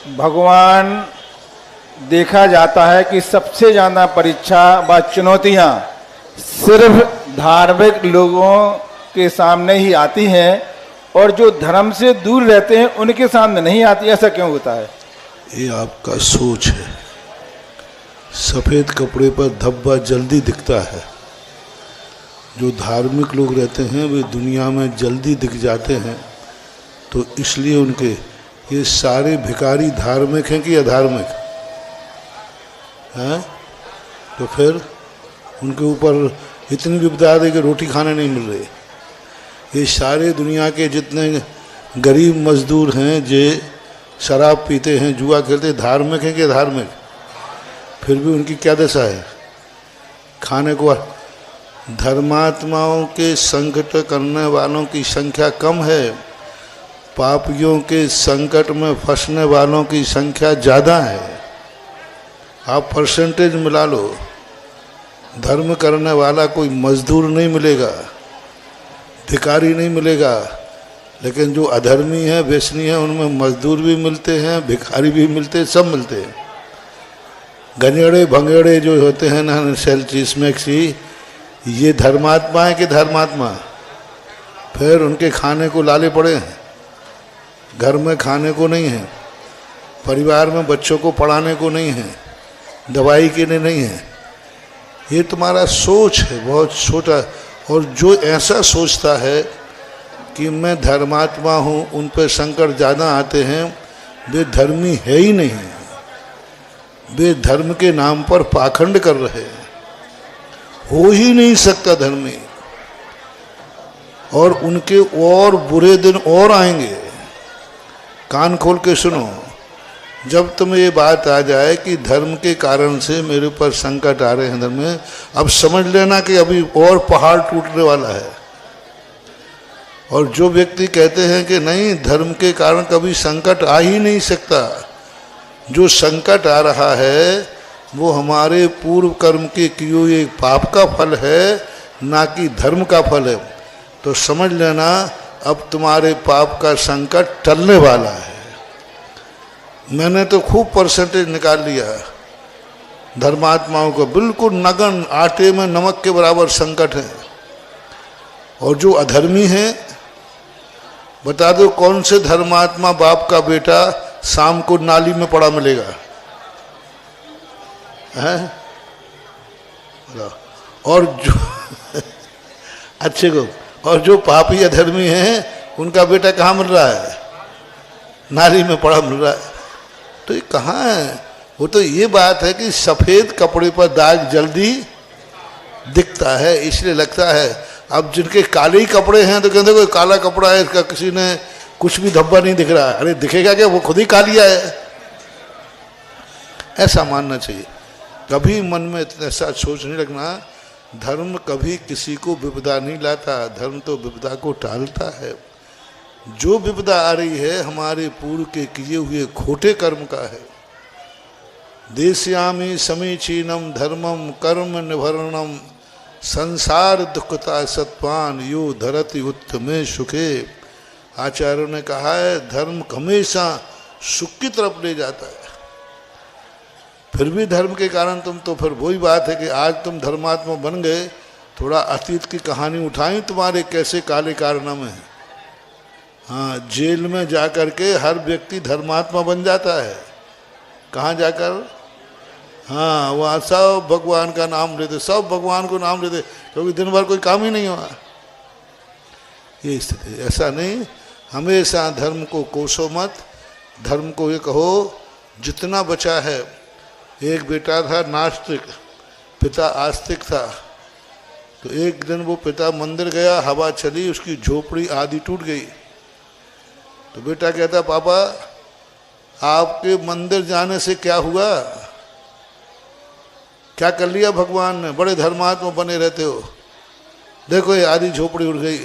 भगवान देखा जाता है कि सबसे ज़्यादा परीक्षा व चुनौतियाँ सिर्फ धार्मिक लोगों के सामने ही आती हैं और जो धर्म से दूर रहते हैं उनके सामने नहीं आती। ऐसा क्यों होता है? ये आपका सोच है। सफ़ेद कपड़े पर धब्बा जल्दी दिखता है। जो धार्मिक लोग रहते हैं वे दुनिया में जल्दी दिख जाते हैं, तो इसलिए उनके ये सारे भिखारी धार्मिक हैं कि अधार्मिक हैं? तो फिर उनके ऊपर इतनी विपदा है कि रोटी खाने नहीं मिल रही। ये सारे दुनिया के जितने गरीब मजदूर हैं जो शराब पीते हैं, जुआ खेलते हैं, धार्मिक हैं कि अधार्मिक? फिर भी उनकी क्या दशा है? खाने को धर्मात्माओं के संकट करने वालों की संख्या कम है, पापियों के संकट में फंसने वालों की संख्या ज़्यादा है। आप परसेंटेज मिला लो, धर्म करने वाला कोई मजदूर नहीं मिलेगा, भिखारी नहीं मिलेगा, लेकिन जो अधर्मी है, व्यसनी है, उनमें मजदूर भी मिलते हैं, भिखारी भी मिलते हैं, सब मिलते हैं। गंजेड़े भंगेड़े जो होते हैं ना, सेल्ची स्मैक्सी, ये धर्मात्मा है कि धर्मात्मा? फिर उनके खाने को लाले पड़े हैं, घर में खाने को नहीं है, परिवार में बच्चों को पढ़ाने को नहीं है, दवाई के लिए नहीं है। ये तुम्हारा सोच है, बहुत छोटा। और जो ऐसा सोचता है कि मैं धर्मात्मा हूँ, उन पर संकट ज़्यादा आते हैं, वे धर्मी है ही नहीं। वे धर्म के नाम पर पाखंड कर रहे हैं। हो ही नहीं सकता धर्मी। और उनके और बुरे दिन और आएंगे। कान खोल के सुनो। जब तुम्हें ये बात आ जाए कि धर्म के कारण से मेरे ऊपर संकट आ रहे हैं धर्म में, अब समझ लेना कि अभी और पहाड़ टूटने वाला है। और जो व्यक्ति कहते हैं कि नहीं, धर्म के कारण कभी संकट आ ही नहीं सकता, जो संकट आ रहा है वो हमारे पूर्व कर्म के किए हुए पाप का फल है, ना कि धर्म का फल है। तो समझ लेना अब तुम्हारे पाप का संकट टलने वाला है। मैंने तो खूब परसेंटेज निकाल लिया है। धर्मात्माओं को बिल्कुल नगन आटे में नमक के बराबर संकट है। और जो अधर्मी हैं, बता दो कौन से धर्मात्मा बाप का बेटा शाम को नाली में पड़ा मिलेगा? है? और जो अच्छे को, और जो पापी अधर्मी हैं उनका बेटा कहाँ मिल रहा है? नाली में पड़ा मिल रहा है। तो ये कहाँ है? वो तो ये बात है कि सफ़ेद कपड़े पर दाग जल्दी दिखता है, इसलिए लगता है। अब जिनके काले ही कपड़े हैं तो कहते कोई काला कपड़ा है, इसका किसी ने कुछ भी धब्बा नहीं दिख रहा है। अरे दिखेगा क्या, वो खुद ही कालिया है। ऐसा मानना चाहिए। कभी मन में ऐसा सोच नहीं रखना। धर्म कभी किसी को विपदा नहीं लाता, धर्म तो विपदा को टालता है। जो विपदा आ रही है हमारे पूर्व के किए हुए खोटे कर्म का है। देश्यामी समीचीनम धर्मम कर्म निभरणम संसार दुखता सत्वान यो धरति उत्तमे सुखे। आचार्यों ने कहा है धर्म हमेशा सुख की तरफ ले जाता है। फिर भी धर्म के कारण तुम तो, फिर वही बात है कि आज तुम धर्मात्मा बन गए। थोड़ा अतीत की कहानी उठाई तुम्हारे कैसे काले कारनामे हैं। हाँ, जेल में जाकर के हर व्यक्ति धर्मात्मा बन जाता है। कहाँ जाकर? हाँ, वहाँ सब भगवान का नाम लेते, सब भगवान को नाम लेते, क्योंकि दिन भर कोई काम ही नहीं हुआ। ये स्थिति। ऐसा नहीं, हमेशा धर्म को कोसो मत। धर्म को ये कहो जितना बचा है। एक बेटा था नास्तिक, पिता आस्तिक था। तो एक दिन वो पिता मंदिर गया, हवा चली, उसकी झोपड़ी आधी टूट गई। तो बेटा कहता पापा आपके मंदिर जाने से क्या हुआ? क्या कर लिया भगवान ने? बड़े धर्मात्मा बने रहते हो, देखो ये आधी झोपड़ी उड़ गई।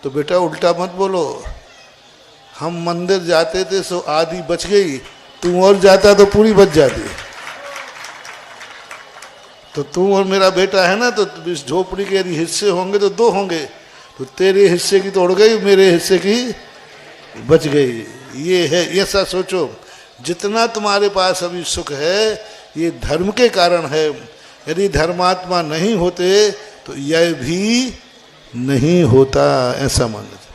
तो बेटा उल्टा मत बोलो, हम मंदिर जाते थे सो आधी बच गई, तू और जाता तो पूरी बच जाती। तो तू और मेरा बेटा है ना, तो इस झोपड़ी के यदि हिस्से होंगे तो दो होंगे, तो तेरे हिस्से की तो उड़ गई, मेरे हिस्से की बच गई। ये है, ऐसा सोचो। जितना तुम्हारे पास अभी सुख है ये धर्म के कारण है। यदि धर्मात्मा नहीं होते तो यह भी नहीं होता, ऐसा मान लेते।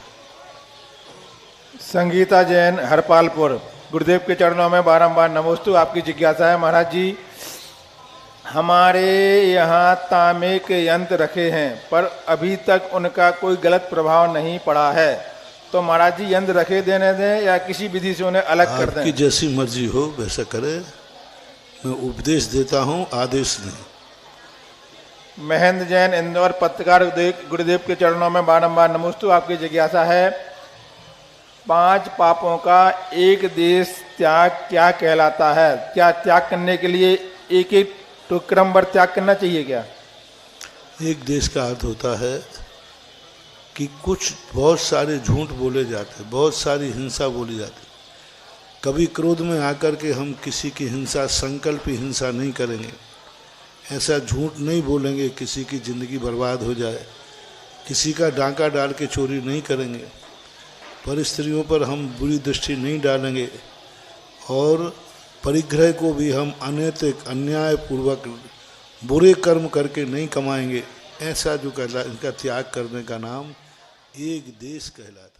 संगीता जैन हरपालपुर, गुरुदेव के चरणों में बारंबार नमोस्तु। आपकी जिज्ञासा है महाराज जी, हमारे यहाँ तांबे के यंत्र रखे हैं पर अभी तक उनका कोई गलत प्रभाव नहीं पड़ा है, तो महाराज जी यंत्र रखे देने दें या किसी विधि से उन्हें अलग कर दें? आपकी जैसी मर्जी हो वैसा करे, मैं उपदेश देता हूँ, आदेश नहीं। महेंद्र जैन इंदौर पत्रकार, गुरुदेव के चरणों में बारंबार नमोस्तु। आपकी जिज्ञासा है, 5 पापों का एक देश त्याग क्या कहलाता है? क्या त्याग करने के लिए एक एक तो क्रमवार त्याग करना चाहिए क्या? एक देश का अर्थ होता है कि कुछ बहुत सारे झूठ बोले जाते, बहुत सारी हिंसा बोली जाती। कभी क्रोध में आकर के हम किसी की हिंसा, संकल्पी हिंसा नहीं करेंगे, ऐसा झूठ नहीं बोलेंगे किसी की ज़िंदगी बर्बाद हो जाए, किसी का डांका डाल के चोरी नहीं करेंगे, पर स्त्रियों पर हम बुरी दृष्टि नहीं डालेंगे, और परिग्रह को भी हम अनैतिक अन्यायपूर्वक बुरे कर्म करके नहीं कमाएंगे। ऐसा जो कहला, इनका त्याग करने का नाम एक देश कहलाता है।